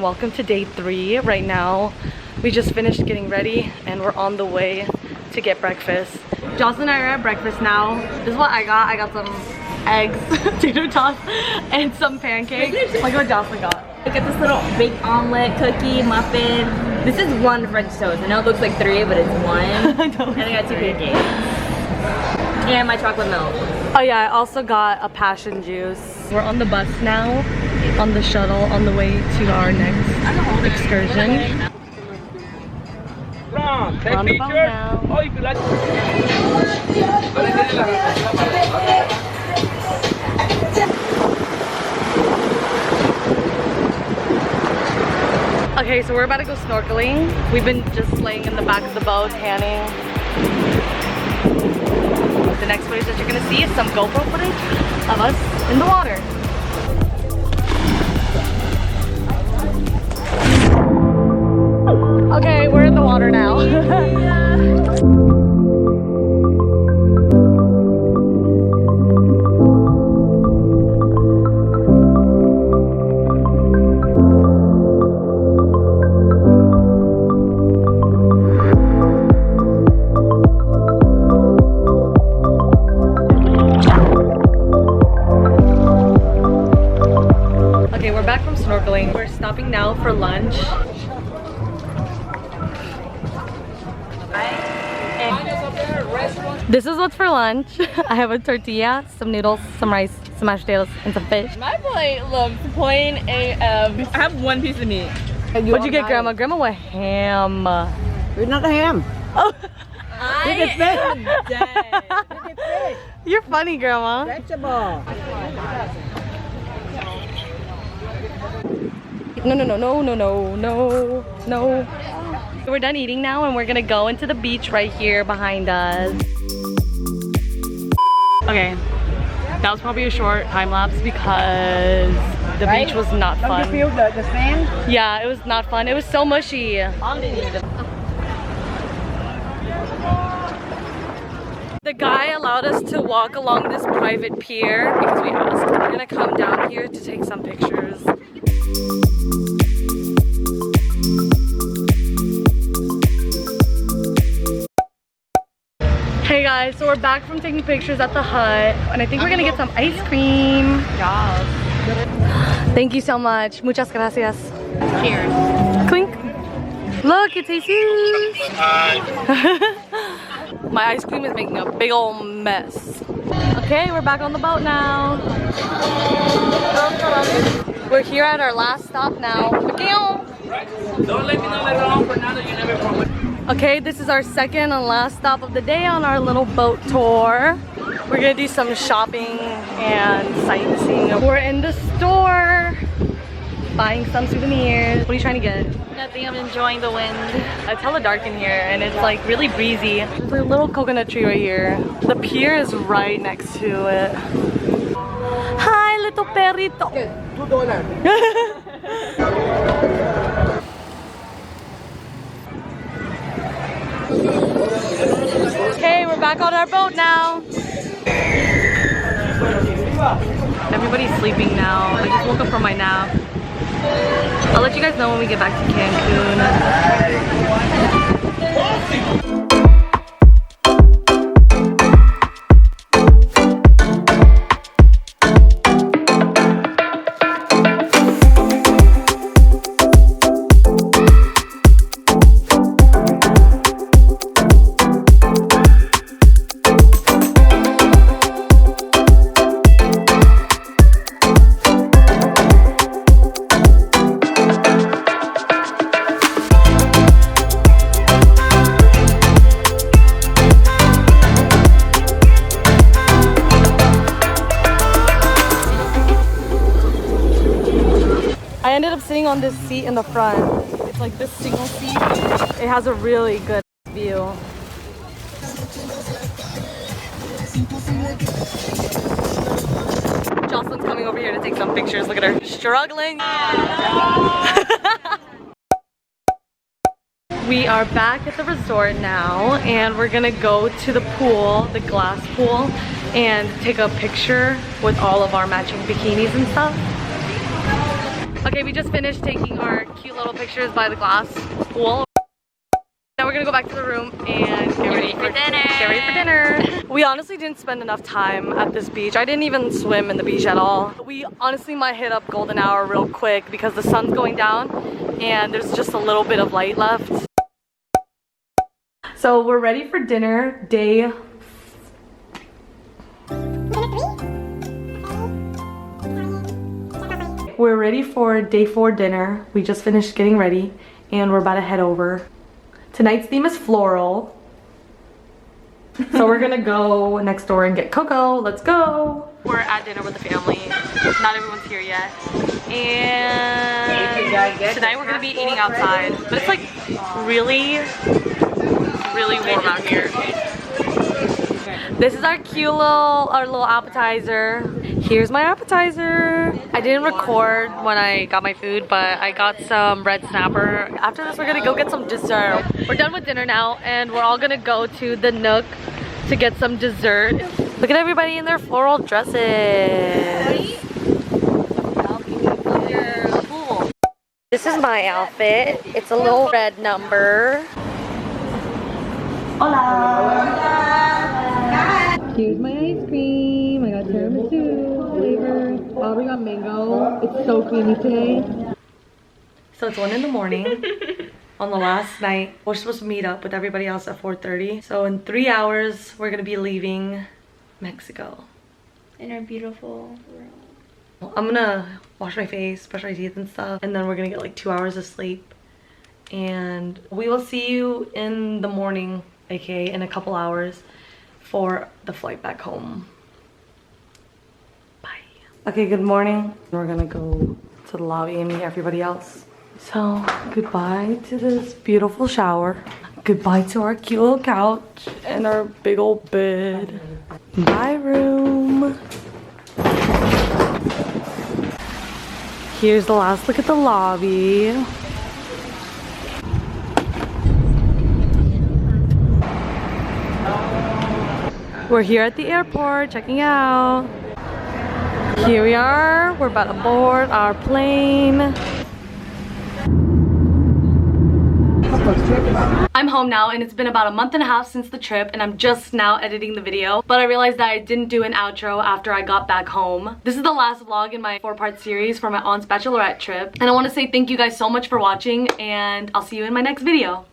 welcome to day 3. Right now we just finished getting ready and we're on the way to get breakfast. Jocelyn and I are at breakfast now. This is what I got some eggs, tater tots, and some pancakes. Look what Jocelyn got. Look at this little baked omelet, cookie, muffin. This is 1 French toast. I know it looks like 3, but it's 1. And I got 2 pancakes. And my chocolate milk. Oh yeah, I also got a passion juice. We're on the bus now, on the shuttle, on the way to our next excursion. We're on the boat now. Okay, so we're about to go snorkeling. We've been just laying in the back of the boat, tanning. The next footage that you're gonna see is some GoPro footage of us in the water. Okay, we're in the water now. Snorkeling. We're stopping now for lunch. This is what's for lunch. I have a tortilla, some noodles, some rice, some mashed potatoes, and some fish. My plate looks plain AF. I have 1 piece of meat. What'd you get, Grandma? Grandma went ham. We're not a ham. Oh. I am dead. You're funny, Grandma. Vegetable. No. We're done eating now and we're gonna go into the beach right here behind us. Okay, that was probably a short time lapse because the beach was not fun. Don't you feel the sand? Yeah, it was not fun. It was so mushy. The guy allowed us to walk along this private pier because we asked. We're gonna come down here to take some pictures. Hey guys, so we're back from taking pictures at the hut and I think we're gonna get some ice cream. Yes. Thank you so much. Muchas gracias. Cheers. Clink. Look, it's Jesus. My ice cream is making a big old mess. Okay, we're back on the boat now. We're here at our last stop now. Don't let me know later on, Fernando, you never promised. Okay, this is our second and last stop of the day on our little boat tour. We're gonna do some shopping and sightseeing. We're in the store buying some souvenirs. What are you trying to get? Nothing, I'm enjoying the wind. It's hella dark in here and it's like really breezy. There's a little coconut tree right here. The pier is right next to it. Hi, little perrito. $2. Okay, we're back on our boat now. Everybody's sleeping now. I just woke up from my nap. I'll let you guys know when we get back to Cancun. I ended up sitting on this seat in the front. It's like this single seat. It has a really good view. Jocelyn's coming over here to take some pictures. Look at her struggling. We are back at the resort now and we're gonna go to the pool, the glass pool, and take a picture with all of our matching bikinis and stuff. Okay, we just finished taking our cute little pictures by the glass pool. Now we're gonna go back to the room and get ready for dinner. Get ready for dinner. We honestly didn't spend enough time at this beach. I didn't even swim in the beach at all. We honestly might hit up golden hour real quick because the sun's going down and there's just a little bit of light left. So we're ready for dinner. We're ready for day 4 dinner. We just finished getting ready and we're about to head over. Tonight's theme is floral. So we're gonna go next door and get cocoa. Let's go. We're at dinner with the family. Not everyone's here yet. And tonight we're gonna be eating outside. But it's like really warm out here. This is our cute little appetizer. Here's my appetizer. I didn't record when I got my food, but I got some red snapper. After this, we're gonna go get some dessert. We're done with dinner now, and we're all gonna go to the Nook to get some dessert. Look at everybody in their floral dresses. This is my outfit. It's a little red number. Hola! Here's my ice cream. I got tiramisu flavor. Aubrey got mango. It's so creamy today. So it's 1 in the morning on the last night. We're supposed to meet up with everybody else at 4:30. So in 3 hours, we're gonna be leaving Mexico. In our beautiful room. I'm gonna wash my face, brush my teeth and stuff, and then we're gonna get like 2 hours of sleep. And we will see you in the morning, aka in a couple hours, for the flight back home. Bye. Okay, good morning. We're gonna go to the lobby and meet everybody else. So, goodbye to this beautiful shower. Goodbye to our cute little couch and our big old bed. Bye, room. Here's the last look at the lobby. We're here at the airport, checking out. Here we are, we're about to board our plane. I'm home now and it's been about a month and a half since the trip and I'm just now editing the video, but I realized that I didn't do an outro after I got back home. This is the last vlog in my 4-part series for my aunt's bachelorette trip, and I want to say thank you guys so much for watching and I'll see you in my next video.